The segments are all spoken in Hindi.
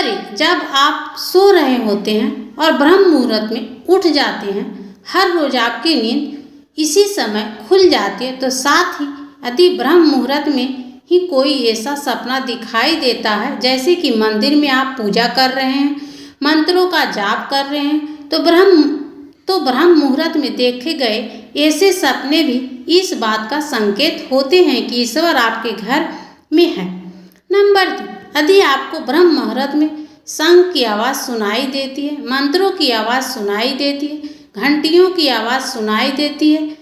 नंबर 1, जब आप सो रहे होते हैं और ब्रह्म मुहूर्त में उठ जाते हैं, हर रोज आपकी नींद इसी समय खुल जाती है, तो साथ ही यदि ब्रह्म मुहूर्त में ही कोई ऐसा सपना दिखाई देता है जैसे कि मंदिर में आप पूजा कर रहे हैं, मंत्रों का जाप कर रहे हैं, तो ब्रह्म मुहूर्त में देखे गए ऐसे सपने भी इस बात का संकेत होते हैं कि ईश्वर आपके घर में है। नंबर 2, यदि आपको ब्रह्म मुहूर्त में शंख की आवाज़ सुनाई देती है, मंत्रों की आवाज़ सुनाई देती है, घंटियों की आवाज़ सुनाई देती है,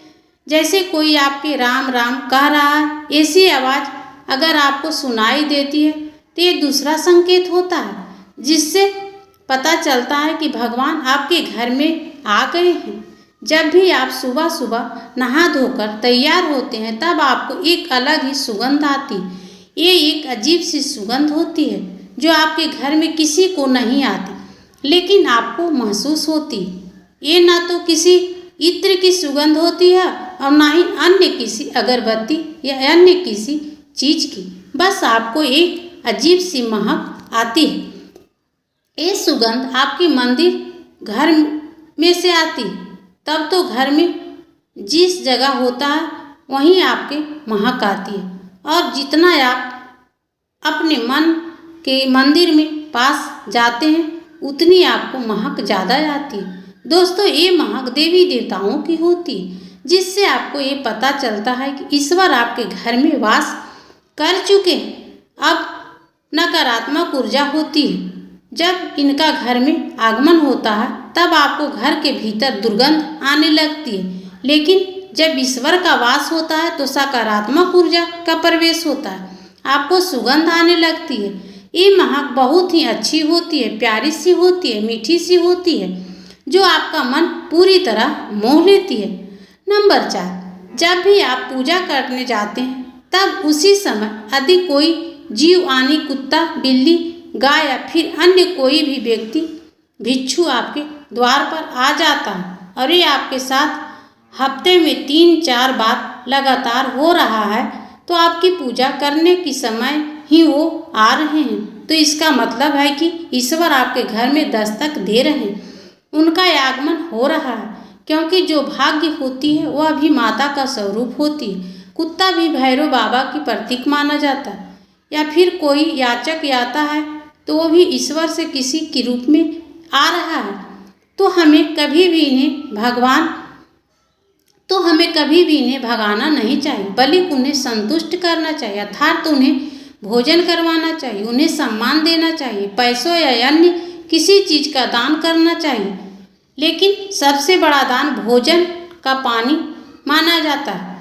जैसे कोई आपके राम राम कह रहा है, ऐसी आवाज़ अगर आपको सुनाई देती है तो ये दूसरा संकेत होता है, जिससे पता चलता है कि भगवान आपके घर में आ गए हैं। जब भी आप सुबह सुबह नहा धोकर तैयार होते हैं, तब आपको एक अलग ही सुगंध आती है। ये एक अजीब सी सुगंध होती है जो आपके घर में किसी को नहीं आती, लेकिन आपको महसूस होती है। ये ना तो किसी इत्र की सुगंध होती है और ना ही अन्य किसी अगरबत्ती या अन्य किसी चीज की, बस आपको एक अजीब सी महक आती है। ये सुगंध आपके मंदिर घर में से आती है, तब तो घर में जिस जगह होता है वहीं आपके महक आती है, और जितना आप अपने मन के मंदिर में पास जाते हैं उतनी आपको महक ज़्यादा आती है। दोस्तों, ये महक देवी देवताओं की होती है, जिससे आपको ये पता चलता है कि ईश्वर आपके घर में वास कर चुके हैं। अब नकारात्मक ऊर्जा होती है, जब इनका घर में आगमन होता है तब आपको घर के भीतर दुर्गंध आने लगती है, लेकिन जब ईश्वर का वास होता है तो सकारात्मक ऊर्जा का प्रवेश होता है, आपको सुगंध आने लगती है। ये महक बहुत ही अच्छी होती है, प्यारी सी होती है, मीठी सी होती है, जो आपका मन पूरी तरह मोह लेती है। नंबर 4, जब भी आप पूजा करने जाते हैं तब उसी समय यदि कोई जीव आनी, कुत्ता, बिल्ली, गाय या फिर अन्य कोई भी व्यक्ति भिक्षु आपके द्वार पर आ जाता है और ये आपके साथ हफ्ते में 3-4 बार लगातार हो रहा है, तो आपकी पूजा करने के समय ही वो आ रहे हैं, तो इसका मतलब है कि ईश्वर आपके घर में दस्तक दे रहे हैं, उनका आगमन हो रहा है। क्योंकि जो भाग्य होती है वह भी माता का स्वरूप होती है। कुत्ता भी भैरव बाबा की प्रतीक माना जाता है, या फिर कोई याचक आता है तो वो भी ईश्वर से किसी के रूप में आ रहा है, तो हमें कभी भी इन्हें भगाना नहीं चाहिए, बल्कि उन्हें संतुष्ट करना चाहिए, अर्थात उन्हें भोजन करवाना चाहिए, उन्हें सम्मान देना चाहिए, पैसों या अन्य किसी चीज़ का दान करना चाहिए। लेकिन सबसे बड़ा दान भोजन का पानी माना जाता है।